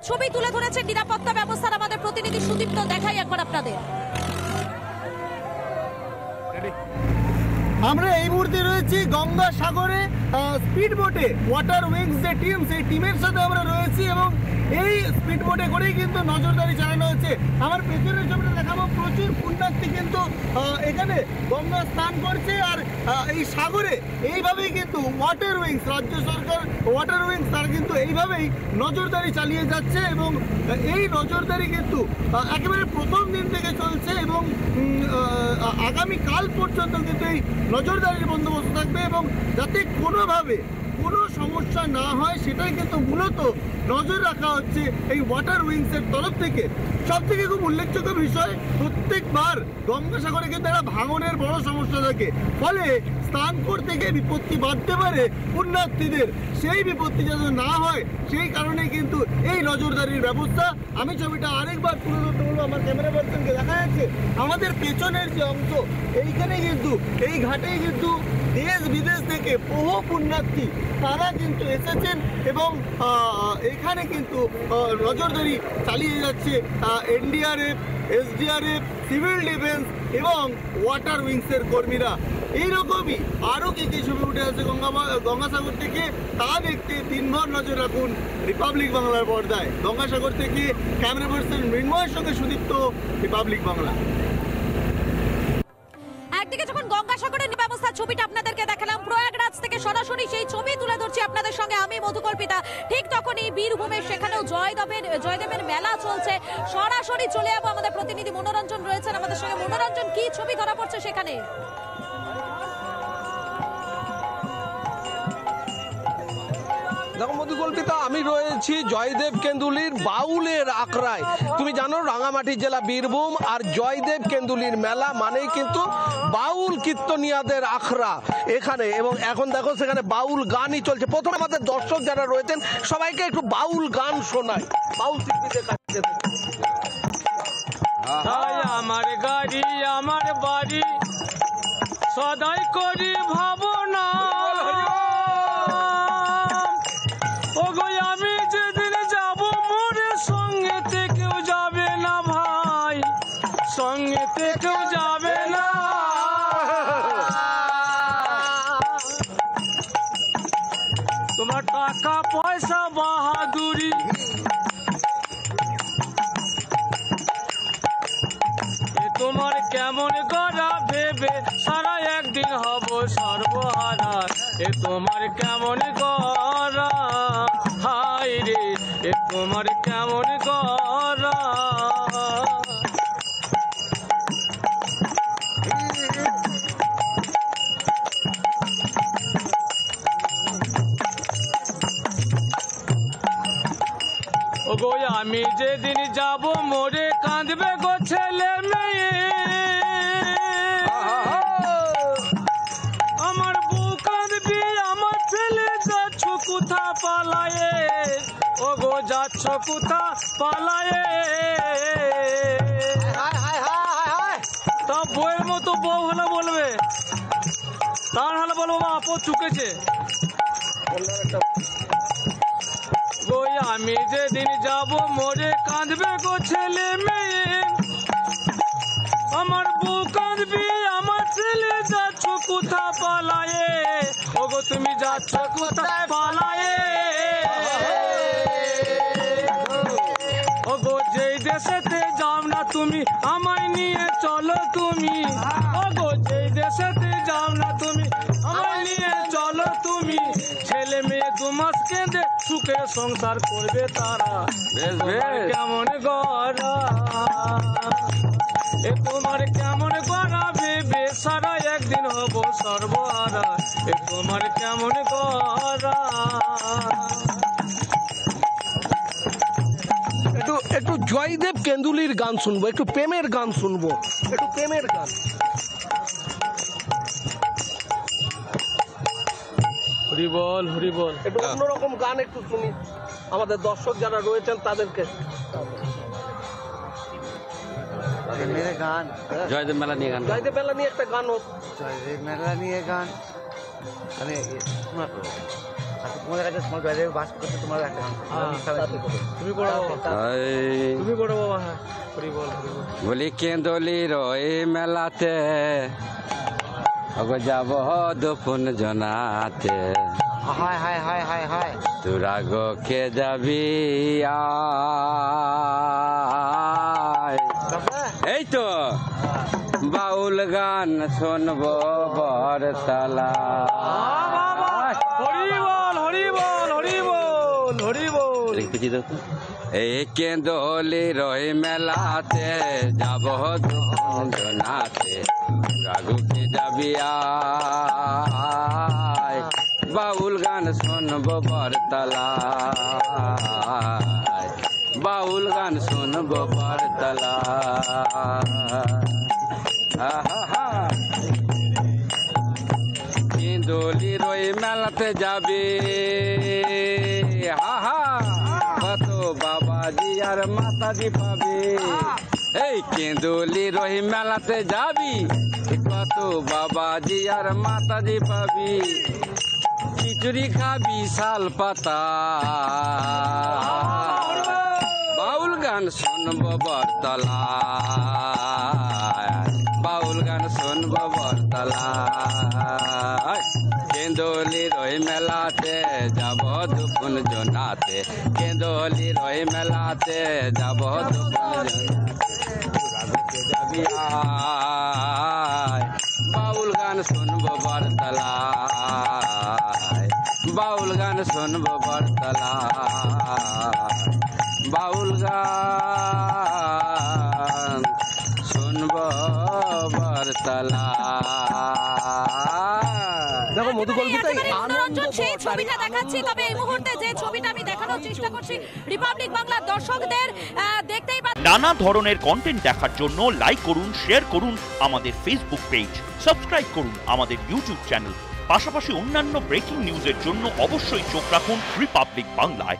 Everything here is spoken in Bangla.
ছবি তুলে ধরেছেন নিরাপত্তা ব্যবস্থার আমাদের প্রতিনিধি সুদীপ্ত। দেখাই একবার আপনাদের। আমরা এই মুহূর্তে রয়েছি গঙ্গাসাগরে স্পিড বোটে। ওয়াটার উইংস যে টিম, সেই টিমের সাথে আমরা রয়েছি এবং এই স্পিড বোটে করেই কিন্তু নজরদারি চালানো হচ্ছে। আমার পেছনের ছবিটা দেখাবো, প্রচুর পুণ্যার্থী কিন্তু এখানে গঙ্গা স্নান করছে। আর এই সাগরে এইভাবেই কিন্তু ওয়াটার উইংস, রাজ্য সরকার ওয়াটার উইংস তারা কিন্তু এইভাবেই নজরদারি চালিয়ে যাচ্ছে এবং এই নজরদারি কিন্তু একেবারে প্রথম দিন থেকে চলছে এবং আগামীকাল পর্যন্ত কিন্তু এই নজরদারির বন্দোবস্ত থাকবে এবং যাতে কোনোভাবে কোনো সমস্যা না হয় সেটাই কিন্তু মূলত নজর রাখা হচ্ছে এই ওয়াটার উইংসের তরফ থেকে। সব থেকে খুব উল্লেখযোগ্য বিষয়, প্রত্যেকবার গঙ্গাসাগরে কিন্তু একটা ভাঙনের বড় সমস্যা থাকে, ফলে স্নান করতে গিয়ে বিপত্তি বাড়তে পারে পুণ্যার্থীদের। সেই বিপত্তি যাতে না হয় সেই কারণে কিন্তু এই নজরদারির ব্যবস্থা। আমি ছবিটা আরেকবার তুলে ধরতে বলবো, আমার ক্যামেরা পার্সনকে দেখা যাচ্ছে আমাদের পেছনের যে অংশ, এইখানে কিন্তু এই ঘাটেই কিন্তু দেশ বিদেশ থেকে বহু পুণ্যার্থী তারা কিন্তু এসেছেন এবং এখানে কিন্তু নজরদারি চালিয়ে যাচ্ছে এনডিআরএফ, এসডিআরএফ, সিভিল ডিফেন্স এবং ওয়াটার উইংসের কর্মীরা। এইরকমই আরও কি কি ছবি উঠে আছে গঙ্গাসাগর থেকে তা দেখতে দিনভর নজর রাখুন রিপাবলিক বাংলার পর্দায়। গঙ্গাসাগর থেকে ক্যামেরা পার্সন মৃন্ময়ের সঙ্গে সুদীপ্ত, রিপাবলিক বাংলা। একদিকে যখন গঙ্গাসাগরের ব্যবস্থার ছবিটা আপনাদেরকে দেখালাম, প্রয়াগরাজ থেকে সরাসরি সেই ছবি তুলে ধরছি আপনাদের সঙ্গে আমি মধুকল্পিতা। ঠিক তখনই বীরভূমের সেখানেও জয়দেবের মেলা চলছে। সরাসরি চলে যাবো, আমাদের প্রতিনিধি মনোরঞ্জন রয়েছেন আমাদের সঙ্গে। মনোরঞ্জন, কি ছবি ধরা পড়ছে সেখানে? দেখো মধুকল্পিতা, আমি রয়েছি জয়দেব কেন্দুলির বাউলের আখড়ায়। তুমি জানো রাঙামাটি জেলা বীরভূম, আর জয়দেব কেন্দুলির মেলা মানেই কিন্তু বাউল কীর্তনিয়াদের আখড়া এখানে। এবং এখন দেখো সেখানে বাউল গানই চলছে। প্রথমে আমাদের দর্শক যারা রয়েছেন সবাইকে একটু বাউল গান শোনায় বাউল শিল্পীদের কাছে। আমার গাড়ি আমার বাড়ি সদাই করি ভাবনা, আমি যেদিন যাব মোরে সঙ্গেতে কেউ যাবে না ভাই, সঙ্গেতে কেউ যাবে না। তোমার টাকা পয়সা বাহাদুরি তোমার কেমন গড়া ভেবে সারা একদিন হব সর্বহারা। এ তোমার কেমন গড়া, হায় রে এ তোমার কেমন গড়া। ওগো আমি যেদিন যাব মোরে কাঁদবে গো ছেলে মেয়ে, আমার বউ কাঁদবি আমার ছেলে যাচ্ছ কোথা পালায়ে, ওগো যাচ্ছ কোথা পালায়ে। তা বউয়ের মতো বউ হলে বলবে, তার হলে বলবো আপদ চুকেছে। আমি যেদিন যাব মোরে কাঁদবে গো ছেলে মেয়ে, আমার বউ কাঁদবি আমার ছেলে যাচ্ছ কোথা পালায়ে, ওগো তুমি যাচ্ছ কোথায় পালায়ে। ওগো যেই দেশেতে যাও না তুমি আমায় নিয়ে চলো তুমি, ওগো যেই দেশেতে যাও না তুমি আমায় নিয়ে চলো তুমি। ছেলে মেয়ে 2 মাস কেঁদে সুখে সংসার করবে তারা, কেমন গড়া এ তোমার কেমন গড়া ভেবে সারা একদিন হব সর্বহারা। এ তোমার কেমন গড়া। একটু জয়দেব কেন্দুলির গান শুনবো, একটু প্রেমের গান শুনবো, একটু প্রেমের গান। হরিবল হরিবল, একটু অন্যরকম গান একটু শুনি আমাদের দর্শক যারা রয়েছেন তাদেরকে। গান জয়দেব মেলা নিয়ে গান, জয়দেব মেলা নিয়ে একটা গান হোক। জয়দেব মেলা নিয়ে গান, তোমাদের কাছে তোমার জয়দেব বাস করতে তোমার একটা গান তুমি করো বাবা, তুমি করো বাবা। হ্যাঁ, হরি বল, হরি বল। বলি কেন্দলির ওই মেলাতে যাব দুপুন জনাতে হায় হায় হায় হায় হায় তোরা গো কে যাবি আয়। এই তো বাউল গান শুনবো বরতলা। হরি বল, হরি বল, হরি বল, হরি বল। এই কেন্দলির ওই মেলাতে যাব দুপুন জনাতে রাগুকে যাবি আয়। বাউল গান শুনবো বরতলা, বাউল গান শুনবো বরতলা। কেন্দলির ওই মেলাতে যাবি হাহা কত বাবাজি আর মাতাজি পাবি। এই কেন্দলির ওই মেলাতে যাবি কত বাবাজি আর মাতাজি পাবি। খিচুড়ি খাবি শাল পাতা, বাউল গান শুনবো বরতলা, বাউল গান শুনবো বরতলা। কেন্দলির ওই মেলাতে যাব দুপুন জনাতে, কেন্দলির ওই মেলাতে যাব দুপুন জনাতে যাবি আয়। বাউল গান শুনবো বরতলা, বাউল গান শুনবো বরতলা, বাউল গান শুনবো বরতলা। দেখো মধুকল্পিতা একেবারে মনোরঞ্জন সেই ছবিটা দেখাচ্ছি, তবে এই মুহূর্তে যে ছবিটা আমি দেখানোর চেষ্টা করছি রিপাবলিক বাংলার দর্শকদের, দেখতেই পাচ্ছেন নানা ধরনের কন্টেন্ট দেখার জন্য লাইক করুন, শেয়ার করুন আমাদের ফেসবুক পেজ, সাবস্ক্রাইব করুন আমাদের ইউটিউব চ্যানেল। পাশাপাশি অন্যান্য ব্রেকিং নিউজের জন্য অবশ্যই চোখ রাখুন রিপাবলিক বাংলায়।